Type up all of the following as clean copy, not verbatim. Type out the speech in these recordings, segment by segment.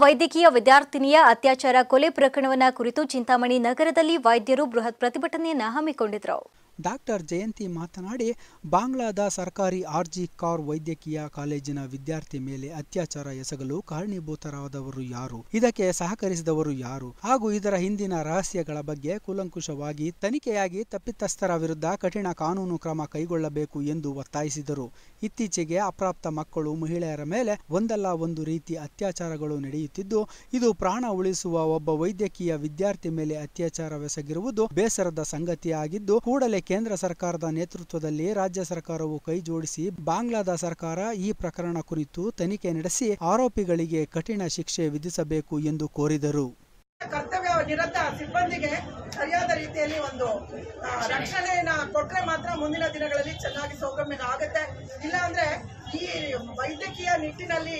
ವೈದ್ಯಕೀಯ ವಿದ್ಯಾರ್ಥಿನಿಯ ಅತ್ಯಾಚಾರ ಕೊಲೆ ಪ್ರಕರಣವನ್ನ ಕುರಿತು ಚಿಂತಾಮಣಿ ನಗರದಲ್ಲಿ ವೈದ್ಯರು ಬೃಹತ್ ಪ್ರತಿಭಟನೆಯನ್ನ ಹಮ್ಮಿಕೊಂಡಿದ್ರು. ಡಾಕ್ಟರ್ ಜಯಂತಿ ಮಾತನಾಡಿ, ಬಾಂಗ್ಲಾದ ಸರ್ಕಾರಿ ಆರ್ಜಿ ಕಾರ್ ವೈದ್ಯಕೀಯ ಕಾಲೇಜಿನ ವಿದ್ಯಾರ್ಥಿ ಮೇಲೆ ಅತ್ಯಾಚಾರ ಎಸಗಲು ಕಾರಣೀಭೂತರಾದವರು ಯಾರು, ಇದಕ್ಕೆ ಸಹಕರಿಸಿದವರು ಯಾರು ಹಾಗೂ ಇದರ ಹಿಂದಿನ ರಹಸ್ಯಗಳ ಬಗ್ಗೆ ಕೂಲಂಕುಷವಾಗಿ ತನಿಖೆಯಾಗಿ ತಪ್ಪಿತಸ್ಥರ ವಿರುದ್ಧ ಕಠಿಣ ಕಾನೂನು ಕ್ರಮ ಕೈಗೊಳ್ಳಬೇಕು ಎಂದು ಒತ್ತಾಯಿಸಿದರು. ಇತ್ತೀಚೆಗೆ ಅಪ್ರಾಪ್ತ ಮಕ್ಕಳು, ಮಹಿಳೆಯರ ಮೇಲೆ ಒಂದಲ್ಲ ಒಂದು ರೀತಿ ಅತ್ಯಾಚಾರಗಳು ನಡೆಯುತ್ತಿದ್ದು, ಇದು ಪ್ರಾಣ ಉಳಿಸುವ ಒಬ್ಬ ವೈದ್ಯಕೀಯ ವಿದ್ಯಾರ್ಥಿ ಮೇಲೆ ಅತ್ಯಾಚಾರವೆಸಗಿರುವುದು ಬೇಸರದ ಸಂಗತಿಯಾಗಿದ್ದು, ಕೂಡಲೇ ಕೇಂದ್ರ ಸರ್ಕಾರದ ನೇತೃತ್ವದಲ್ಲಿ ರಾಜ್ಯ ಸರ್ಕಾರವು ಕೈ ಜೋಡಿಸಿ ಬಾಂಗ್ಲಾದ ಸರ್ಕಾರ ಈ ಪ್ರಕರಣ ಕುರಿತು ತನಿಖೆ ನಡೆಸಿ ಆರೋಪಿಗಳಿಗೆ ಕಠಿಣ ಶಿಕ್ಷೆ ವಿಧಿಸಬೇಕು ಎಂದು ಕೋರಿದರು. ಕರ್ತವ್ಯ ನಿರತ ಸಿಬ್ಬಂದಿಗೆ ಸರಿಯಾದ ರೀತಿಯಲ್ಲಿ ಒಂದು ರಕ್ಷಣೆಯನ್ನ ಕೊಟ್ಟರೆ ಮಾತ್ರ ಮುಂದಿನ ದಿನಗಳಲ್ಲಿ ಚೆನ್ನಾಗಿ ಸೌಗಮ್ಯ ಆಗುತ್ತೆ. ಇಲ್ಲ ಅಂದ್ರೆ ಈ ವೈದ್ಯಕೀಯ ನಿಟ್ಟಿನಲ್ಲಿ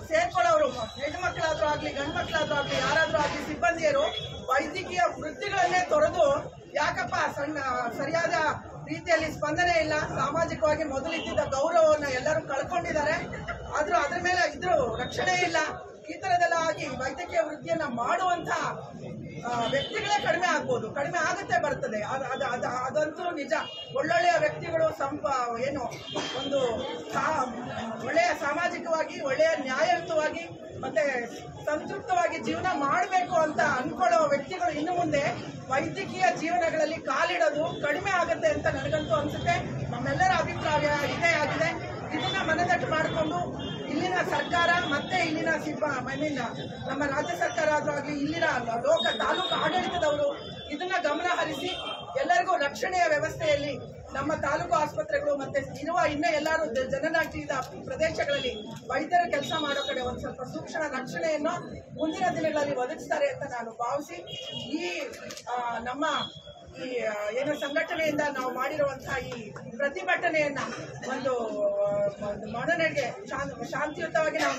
ಸೇರ್ಕೊಳ್ಳೋರು, ಹೆಣ್ಣು ಮಕ್ಕಳಾದ್ರೂ ಆಗ್ಲಿ ಗಂಡು ಮಕ್ಕಳಾದ್ರೂ ಆಗ್ಲಿ ಯಾರಾದ್ರೂ ಆಗ್ಲಿ ಸಿಬ್ಬಂದಿಯರು ವೈದ್ಯಕೀಯ ವೃತ್ತಿಗಳನ್ನೇ ತೊರೆದು ಯಾಕಪ್ಪ ಸರಿಯಾದ ರೀತಿಯಲ್ಲಿ ಸ್ಪಂದನೆ ಇಲ್ಲ, ಸಾಮಾಜಿಕವಾಗಿ ಮೊದಲಿದ್ದ ಗೌರವವನ್ನು ಎಲ್ಲರೂ ಕಳ್ಕೊಂಡಿದ್ದಾರೆ, ಆದ್ರೂ ಅದ್ರ ಮೇಲೆ ಇದ್ರೂ ರಕ್ಷಣೆ ಇಲ್ಲ, ಈ ತರದೆಲ್ಲ ಆಗಿ ವೈದ್ಯಕೀಯ ವೃತ್ತಿಯನ್ನ ಮಾಡುವಂತ ವ್ಯಕ್ತಿಗಳೇ ಕಡಿಮೆ ಆಗ್ಬೋದು, ಕಡಿಮೆ ಆಗುತ್ತೆ ಬರ್ತದೆ. ಅದಂತೂ ನಿಜ. ಒಳ್ಳೊಳ್ಳೆಯ ವ್ಯಕ್ತಿಗಳು ಏನು ಒಂದು ಒಳ್ಳೆಯ ಸಾಮಾಜಿಕವಾಗಿ ಒಳ್ಳೆಯ ನ್ಯಾಯಯುತವಾಗಿ ಮತ್ತೆ ಸಂತೃಪ್ತವಾಗಿ ಜೀವನ ಮಾಡಬೇಕು ಅಂತ ಅನ್ಕೊಳ್ಳೋ ವ್ಯಕ್ತಿಗಳು ಇನ್ನು ಮುಂದೆ ವೈದ್ಯಕೀಯ ಜೀವನಗಳಲ್ಲಿ ಕಾಲಿಡೋದು ಕಡಿಮೆ ಆಗುತ್ತೆ ಅಂತ ನನಗಂತೂ ಅನ್ಸುತ್ತೆ. ನಮ್ಮೆಲ್ಲರ ಅಭಿಪ್ರಾಯ ಇದೇ ಆಗಿದೆ. ಇದನ್ನ ಮನದಟ್ಟು ಮಾಡಿಕೊಂಡು ಇಲ್ಲಿನ ಸರ್ಕಾರ ಮತ್ತೆ ಇಲ್ಲಿನ ನಮ್ಮ ರಾಜ್ಯ ಸರ್ಕಾರ ಆದ್ರೂ ಆಗ್ಲಿ ಇಲ್ಲಿನ ತಾಲೂಕು ಆಡಳಿತದವರು ಇದನ್ನ ಗಮನ ಹರಿಸಿ ಎಲ್ಲರಿಗೂ ರಕ್ಷಣೆಯ ವ್ಯವಸ್ಥೆಯಲ್ಲಿ ನಮ್ಮ ತಾಲೂಕು ಆಸ್ಪತ್ರೆಗಳು ಮತ್ತೆ ಇನ್ನೂ ಎಲ್ಲರೂ ಜನನಾಟಿದ ಪ್ರದೇಶಗಳಲ್ಲಿ ವೈದ್ಯರ ಕೆಲಸ ಮಾಡೋ ಕಡೆ ಒಂದು ಸ್ವಲ್ಪ ಸೂಕ್ಷ್ಮ ರಕ್ಷಣೆಯನ್ನು ಮುಂದಿನ ದಿನಗಳಲ್ಲಿ ಒದಗಿಸ್ತಾರೆ ಅಂತ ನಾನು ಭಾವಿಸಿ ಈ ನಮ್ಮ ಈ ಏನು ಸಂಘಟನೆಯಿಂದ ನಾವು ಮಾಡಿರುವಂತಹ ಈ ಪ್ರತಿಭಟನೆಯನ್ನ ಒಂದು ಮನನೆಗೆ ಶಾಂತಿಯುತವಾಗಿ ನಾವು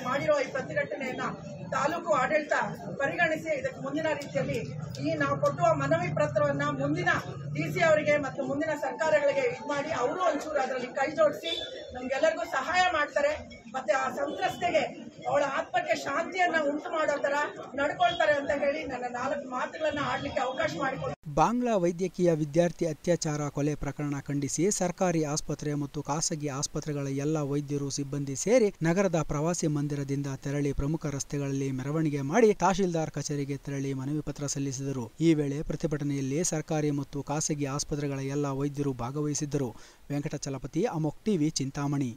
ಮಾಡಿರುವ ಈ ಪ್ರತಿಭಟನೆಯನ್ನ ತಾಲೂಕು ಆಡಳಿತ ಪರಿಗಣಿಸಿ ಇದಕ್ಕೆ ಮುಂದಿನ ರೀತಿಯಲ್ಲಿ ಈ ನಾವು ಕೊಟ್ಟುವ ಮನವಿ ಪತ್ರವನ್ನ ಮುಂದಿನ ಡಿಸಿ ಅವರಿಗೆ ಮತ್ತು ಮುಂದಿನ ಸರ್ಕಾರಗಳಿಗೆ ಇದು ಮಾಡಿ ಅವರು ಒಂಚೂರು ಅದರಲ್ಲಿ ಕೈ ಜೋಡಿಸಿ ನಮ್ಗೆಲ್ಲರಿಗೂ ಸಹಾಯ ಮಾಡ್ತಾರೆ. ಮತ್ತೆ ಆ ಸಂತ್ರಸ್ತೆಗೆ ಅವಳ ಆತ್ಮಕ್ಕೆ ಶಾಂತಿಯನ್ನ ಉಂಟು ಮಾಡೋ ತರ ನಡ್ಕೊಳ್ತಾರೆ ಅಂತ ಹೇಳಿ ನನ್ನ 4 ಮಾತುಗಳನ್ನ ಆಡ್ಲಿಕ್ಕೆ ಅವಕಾಶ ಮಾಡಿಕೊಡ್ತಾರೆ. ಬಾಂಗ್ಲಾ ವೈದ್ಯಕೀಯ ವಿದ್ಯಾರ್ಥಿ ಅತ್ಯಾಚಾರ ಕೊಲೆ ಪ್ರಕರಣ ಖಂಡಿಸಿ ಸರ್ಕಾರಿ ಆಸ್ಪತ್ರೆ ಮತ್ತು ಖಾಸಗಿ ಆಸ್ಪತ್ರೆಗಳ ಎಲ್ಲ ವೈದ್ಯರು ಸಿಬ್ಬಂದಿ ಸೇರಿ ನಗರದ ಪ್ರವಾಸಿ ಮಂದಿರದಿಂದ ತೆರಳಿ ಪ್ರಮುಖ ರಸ್ತೆಗಳಲ್ಲಿ ಮೆರವಣಿಗೆ ಮಾಡಿ ತಹಶೀಲ್ದಾರ್ ಕಚೇರಿಗೆ ತೆರಳಿ ಮನವಿ ಪತ್ರ ಸಲ್ಲಿಸಿದರು. ಈ ವೇಳೆ ಪ್ರತಿಭಟನೆಯಲ್ಲಿ ಸರ್ಕಾರಿ ಮತ್ತು ಖಾಸಗಿ ಆಸ್ಪತ್ರೆಗಳ ಎಲ್ಲ ವೈದ್ಯರು ಭಾಗವಹಿಸಿದ್ದರು. ವೆಂಕಟಚಲಪತಿ, ಅಮೋಕ್ ಟಿವಿ, ಚಿಂತಾಮಣಿ.